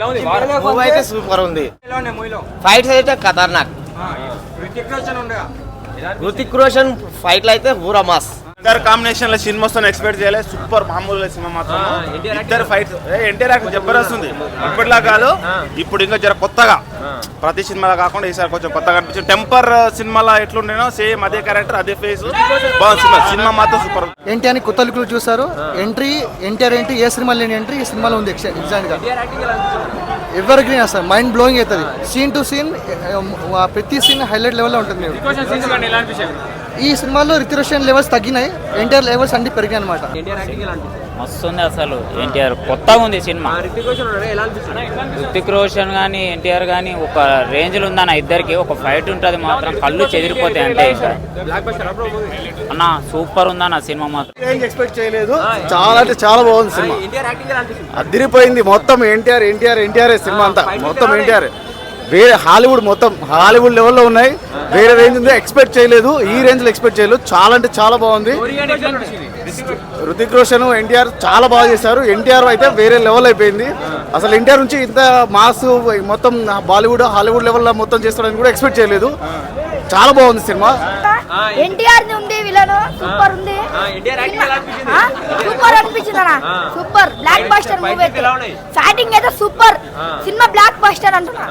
Movie అయితే super ఉంది. Fights అయితే ఖతర్నాక్. రుతిక్ రోషన్ ఫైట్లు అయితే పూరా మాస్. ఇద్దరు కాంబినేషన్ లో సినిమా వస్తాను ఎక్స్పెక్ట్ చేయలేదు. సూపర్ మామూలు సినిమా మాత్రం. ఇద్దరు ఫైట్స్ ఎన్టీఆర్ జబర్దస్త్ ఉంది. ఇప్పటిలా కాదు, ఇప్పుడు ఇంకా జర కొత్తగా ప్రతి సినిమాలో కాకుండా ఈసారి కొంచెం కొత్తగా అనిపించింది. టెంపర్ సినిమాలో ఎట్లుండేనో సేమ్ అదే క్యారెక్టర్ అదే ఫేస్ బాగుంది. సినిమా మాత్రం సూపర్. ఎన్టీఆర్ కొత్త లుక్లు చూసారు. ఎన్టీఆర్ ఏ సినిమా లేని ఎంట్రీ ఈ సినిమాలో ఉంది. ఎగ్జాక్ట్ గా ఎవర్ గ్రీన్ అసలు మైండ్ బ్లోయింగ్ అవుతుంది. సీన్ టు సీన్ ప్రతి సీన్ హైలైట్ లెవెల్లో ఉంటుంది. ఈ సినిమాలో రితిక్ రోషన్ లెవెల్స్ తగ్గినాయి, ఎన్టీఆర్ లెవెల్స్ అన్ని పెరిగాయి అనమాట. మస్తు ఉంది అసలు. ఎన్టీఆర్ కొత్తగా ఉంది సినిమా. రితిక్ రోషన్ కానీ ఎన్టీఆర్ కానీ ఒక రేంజ్లో ఉందన్న. ఇద్దరికి ఒక ఫైట్ ఉంటుంది మాత్రం కళ్ళు చెదిరిపోతాయి అంతే. అన్న సూపర్ ఉందన్న సినిమా మాత్రం. ఎక్స్పెక్ట్ చేయలేదు. చాలా అంటే చాలా బాగుంది సినిమా. అదిరిపోయింది మొత్తం. ఎన్టీఆర్ సినిమా అంతా మొత్తం ఎన్టీఆర్. వేరే హాలీవుడ్ లెవెల్లో ఉన్నాయి. వేరే రేంజ్ ఉంది. ఎక్స్పెక్ట్ చేయలేదు, ఈ రేంజ్ లో ఎక్స్పెక్ట్ చేయలేదు. చాలా అంటే చాలా బాగుంది. రుతిక్ రోషన్ ఎన్టీఆర్ చాలా బాగా చేశారు. ఎన్టీఆర్ అయితే వేరే లెవెల్ అయిపోయింది. అసలు ఎన్టీఆర్ నుంచి ఇంత మాస్ మొత్తం బాలీవుడ్ హాలీవుడ్ లెవెల్లో మొత్తం చేస్తాడని కూడా ఎక్స్పెక్ట్ చేయలేదు. చాలా బాగుంది సినిమా. ఎన్టీఆర్ ఉంది, విలన్ సూపర్ ఉంది. సూపర్ అనిపించింది అన్న. సూపర్ బ్లాక్ బస్టర్ మూవీ అయితే. ఫైటింగ్ అయితే సూపర్. సినిమా బ్లాక్ బస్టర్ అంటున్నా.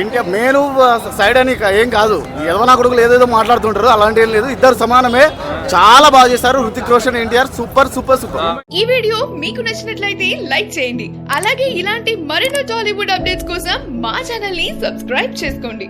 ఎన్టీఆర్ మెయిన్ సైడ్ అని ఏం కాదు. యదవనా కొడుకులు ఏదేదో మాట్లాడుతుంటారు, అలాంటి ఏం లేదు. ఇద్దరు సమానమే. చాలా బాగా చేశారు Ruthik Roshan NTR. Super super super. ఈ వీడియో మీకు నచ్చినట్లయితే లైక్ చేయండి. అలాగే ఇలాంటి మరెన్నో టాలీవుడ్ అప్డేట్స్ కోసం మా ఛానల్ ని సబ్స్క్రైబ్ చేసుకోండి.